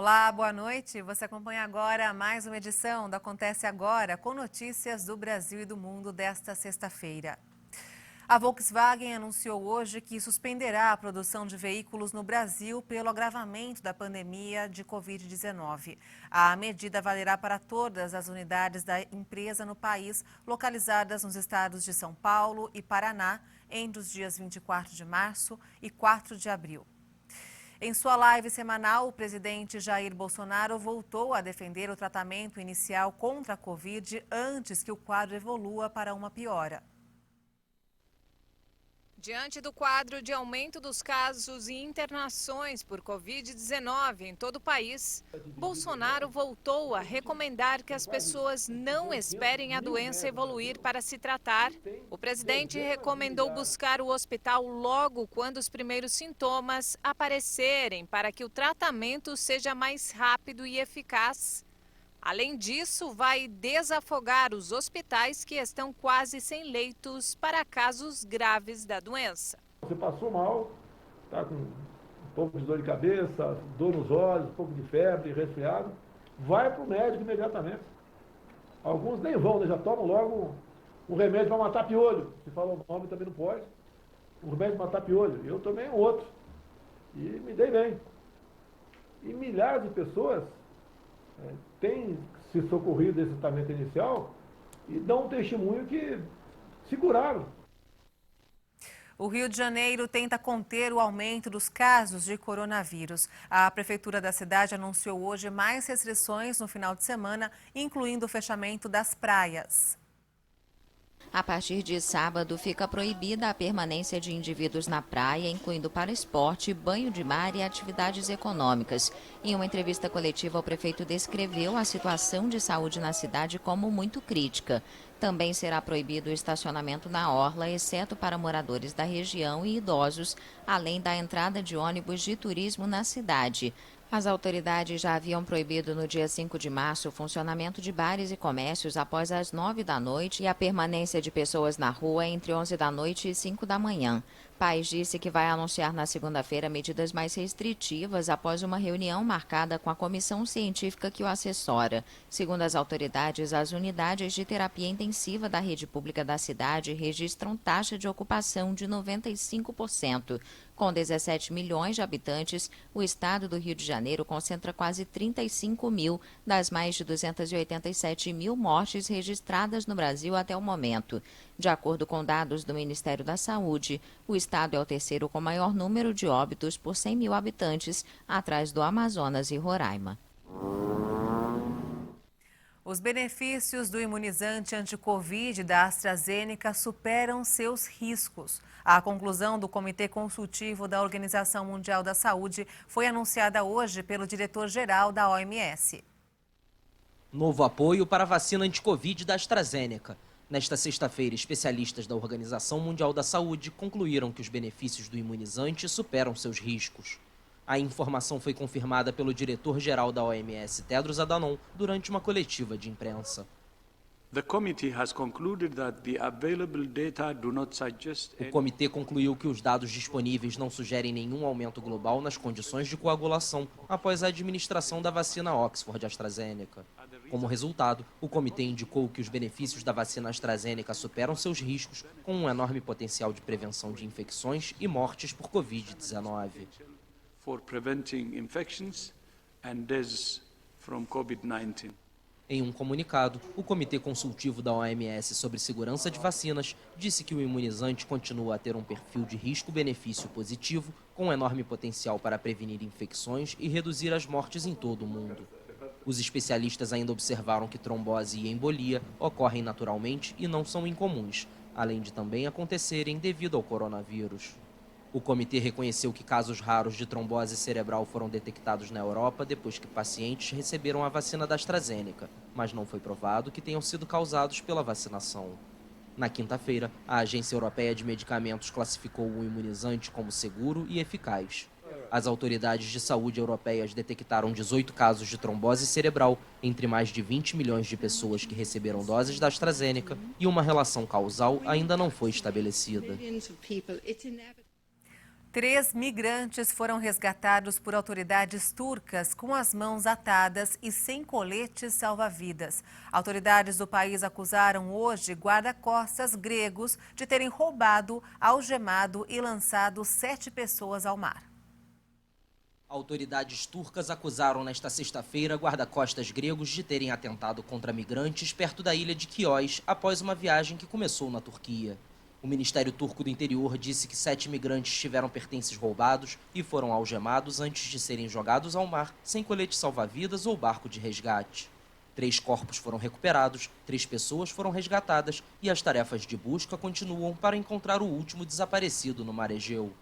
Olá, boa noite. Você acompanha agora mais uma edição do Acontece Agora, com notícias do Brasil e do mundo desta sexta-feira. A Volkswagen anunciou hoje que suspenderá a produção de veículos no Brasil pelo agravamento da pandemia de Covid-19. A medida valerá para todas as unidades da empresa no país, localizadas nos estados de São Paulo e Paraná, entre os dias 24 de março e 4 de abril. Em sua live semanal, o presidente Jair Bolsonaro voltou a defender o tratamento inicial contra a Covid antes que o quadro evolua para uma piora. Diante do quadro de aumento dos casos e internações por Covid-19 em todo o país, Bolsonaro voltou a recomendar que as pessoas não esperem a doença evoluir para se tratar. O presidente recomendou buscar o hospital logo quando os primeiros sintomas aparecerem, para que o tratamento seja mais rápido e eficaz. Além disso, vai desafogar os hospitais que estão quase sem leitos para casos graves da doença. Você passou mal, está com um pouco de dor de cabeça, dor nos olhos, um pouco de febre, resfriado, vai para o médico imediatamente. Alguns nem vão, né? Já tomam logo um remédio para matar piolho. Se fala o nome também não pode. Um remédio para matar piolho. Eu tomei um outro. E me dei bem. E milhares de pessoas têm se socorrido desse tratamento inicial e dão um testemunho que se curaram. O Rio de Janeiro tenta conter o aumento dos casos de coronavírus. A prefeitura da cidade anunciou hoje mais restrições no final de semana, incluindo o fechamento das praias. A partir de sábado, fica proibida a permanência de indivíduos na praia, incluindo para esporte, banho de mar e atividades econômicas. Em uma entrevista coletiva, o prefeito descreveu a situação de saúde na cidade como muito crítica. Também será proibido o estacionamento na orla, exceto para moradores da região e idosos, além da entrada de ônibus de turismo na cidade. As autoridades já haviam proibido no dia 5 de março o funcionamento de bares e comércios após as 9 da noite e a permanência de pessoas na rua entre 11 da noite e 5 da manhã. Paes disse que vai anunciar na segunda-feira medidas mais restritivas após uma reunião marcada com a comissão científica que o assessora. Segundo as autoridades, as unidades de terapia intensiva da rede pública da cidade registram taxa de ocupação de 95%. Com 17 milhões de habitantes, o estado do Rio de Janeiro concentra quase 35 mil das mais de 287 mil mortes registradas no Brasil até o momento. De acordo com dados do Ministério da Saúde, o estado é o terceiro com maior número de óbitos por 100 mil habitantes, atrás do Amazonas e Roraima. Os benefícios do imunizante anti-Covid da AstraZeneca superam seus riscos. A conclusão do Comitê Consultivo da Organização Mundial da Saúde foi anunciada hoje pelo diretor-geral da OMS. Novo apoio para a vacina anti-Covid da AstraZeneca. Nesta sexta-feira, especialistas da Organização Mundial da Saúde concluíram que os benefícios do imunizante superam seus riscos. A informação foi confirmada pelo diretor-geral da OMS, Tedros Adhanom, durante uma coletiva de imprensa. O comitê concluiu que os dados disponíveis não sugerem nenhum aumento global nas condições de coagulação após a administração da vacina Oxford-AstraZeneca. Como resultado, o comitê indicou que os benefícios da vacina AstraZeneca superam seus riscos, com um enorme potencial de prevenção de infecções e mortes por Covid-19. Em um comunicado, o Comitê Consultivo da OMS sobre Segurança de Vacinas disse que o imunizante continua a ter um perfil de risco-benefício positivo, com enorme potencial para prevenir infecções e reduzir as mortes em todo o mundo. Os especialistas ainda observaram que trombose e embolia ocorrem naturalmente e não são incomuns, além de também acontecerem devido ao coronavírus. O comitê reconheceu que casos raros de trombose cerebral foram detectados na Europa depois que pacientes receberam a vacina da AstraZeneca, mas não foi provado que tenham sido causados pela vacinação. Na quinta-feira, a Agência Europeia de Medicamentos classificou o imunizante como seguro e eficaz. As autoridades de saúde europeias detectaram 18 casos de trombose cerebral entre mais de 20 milhões de pessoas que receberam doses da AstraZeneca e uma relação causal ainda não foi estabelecida. 3 migrantes foram resgatados por autoridades turcas com as mãos atadas e sem coletes salva-vidas. Autoridades do país acusaram hoje guarda-costas gregos de terem roubado, algemado e lançado 7 pessoas ao mar. Autoridades turcas acusaram nesta sexta-feira guarda-costas gregos de terem atentado contra migrantes perto da ilha de Chios após uma viagem que começou na Turquia. O Ministério Turco do Interior disse que 7 migrantes tiveram pertences roubados e foram algemados antes de serem jogados ao mar sem colete salva-vidas ou barco de resgate. 3 corpos foram recuperados, 3 pessoas foram resgatadas e as tarefas de busca continuam para encontrar o último desaparecido no mar Egeu.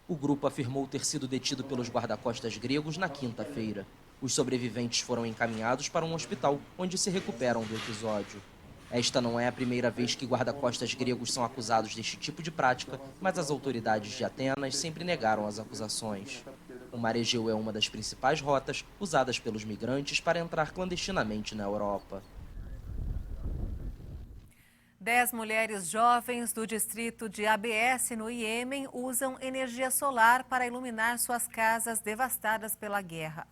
O grupo afirmou ter sido detido pelos guarda-costas gregos na quinta-feira. Os sobreviventes foram encaminhados para um hospital, onde se recuperam do episódio. Esta não é a primeira vez que guarda-costas gregos são acusados deste tipo de prática, mas as autoridades de Atenas sempre negaram as acusações. O mar Egeu é uma das principais rotas usadas pelos migrantes para entrar clandestinamente na Europa. 10 mulheres jovens do distrito de ABS, no Iêmen, usam energia solar para iluminar suas casas devastadas pela guerra.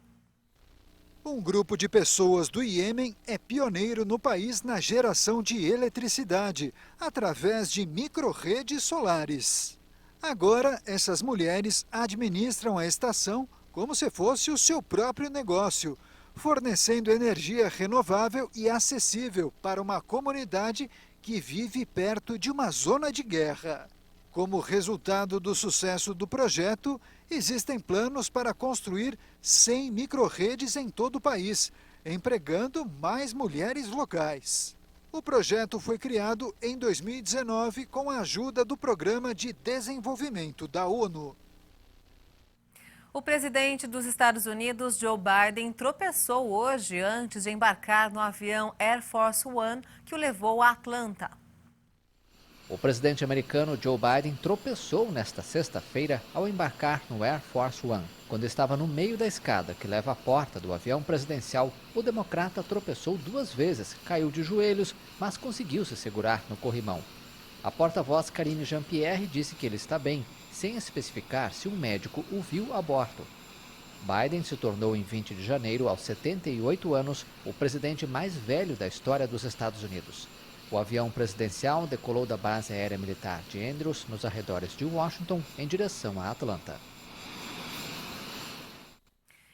Um grupo de pessoas do Iêmen é pioneiro no país na geração de eletricidade, através de micro-redes solares. Agora, essas mulheres administram a estação como se fosse o seu próprio negócio, fornecendo energia renovável e acessível para uma comunidade que vive perto de uma zona de guerra. Como resultado do sucesso do projeto, existem planos para construir 100 micro-redes em todo o país, empregando mais mulheres locais. O projeto foi criado em 2019 com a ajuda do Programa de Desenvolvimento da ONU. O presidente dos Estados Unidos, Joe Biden, tropeçou hoje antes de embarcar no avião Air Force One que o levou a Atlanta. O presidente americano Joe Biden tropeçou nesta sexta-feira ao embarcar no Air Force One. Quando estava no meio da escada que leva à porta do avião presidencial, o democrata tropeçou 2 vezes, caiu de joelhos, mas conseguiu se segurar no corrimão. A porta-voz Karine Jean-Pierre disse que ele está bem, sem especificar se um médico o viu a bordo. Biden se tornou em 20 de janeiro, aos 78 anos, o presidente mais velho da história dos Estados Unidos. O avião presidencial decolou da base aérea militar de Andrews, nos arredores de Washington, em direção a Atlanta.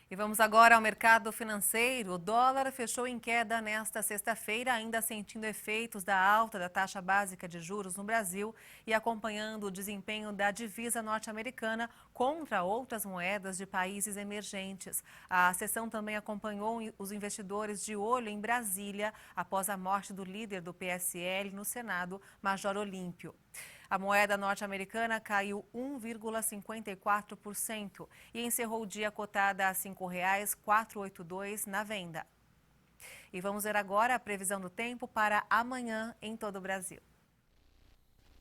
E vamos agora ao mercado financeiro. O dólar fechou em queda nesta sexta-feira, ainda sentindo efeitos da alta da taxa básica de juros no Brasil e acompanhando o desempenho da divisa norte-americana contra outras moedas de países emergentes. A sessão também acompanhou os investidores de olho em Brasília após a morte do líder do PSL no Senado, Major Olímpio. A moeda norte-americana caiu 1,54% e encerrou o dia cotada a R$ 5,482 na venda. E vamos ver agora a previsão do tempo para amanhã em todo o Brasil.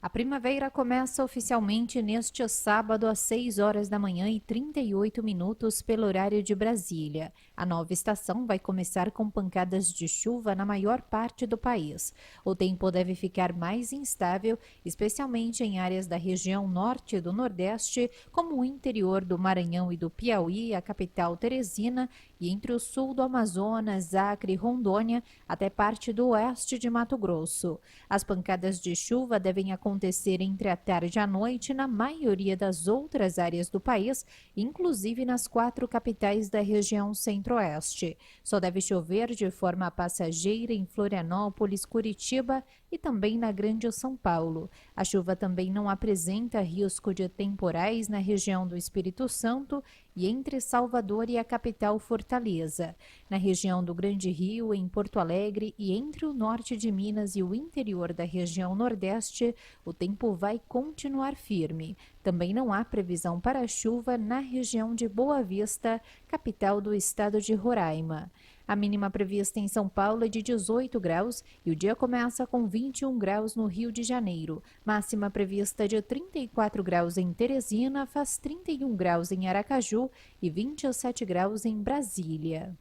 A primavera começa oficialmente neste sábado às 6 horas da manhã e 38 minutos pelo horário de Brasília. A nova estação vai começar com pancadas de chuva na maior parte do país. O tempo deve ficar mais instável, especialmente em áreas da região norte e do nordeste, como o interior do Maranhão e do Piauí, a capital Teresina, e entre o sul do Amazonas, Acre e Rondônia, até parte do oeste de Mato Grosso. As pancadas de chuva devem acontecer entre a tarde e a noite na maioria das outras áreas do país, inclusive nas 4 capitais da região centro-oeste. Só deve chover de forma passageira em Florianópolis, Curitiba e também na Grande São Paulo. A chuva também não apresenta risco de temporais na região do Espírito Santo e entre Salvador e a capital Fortaleza. Na região do Grande Rio, em Porto Alegre e entre o norte de Minas e o interior da região nordeste, o tempo vai continuar firme. Também não há previsão para chuva na região de Boa Vista, capital do estado de Roraima. A mínima prevista em São Paulo é de 18 graus e o dia começa com 21 graus no Rio de Janeiro. Máxima prevista de 34 graus em Teresina, faz 31 graus em Aracaju e 27 graus em Brasília.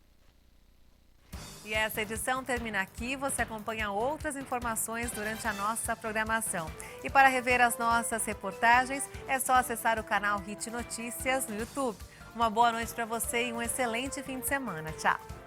E essa edição termina aqui. Você acompanha outras informações durante a nossa programação. E para rever as nossas reportagens, é só acessar o canal Hit Notícias no YouTube. Uma boa noite para você e um excelente fim de semana. Tchau!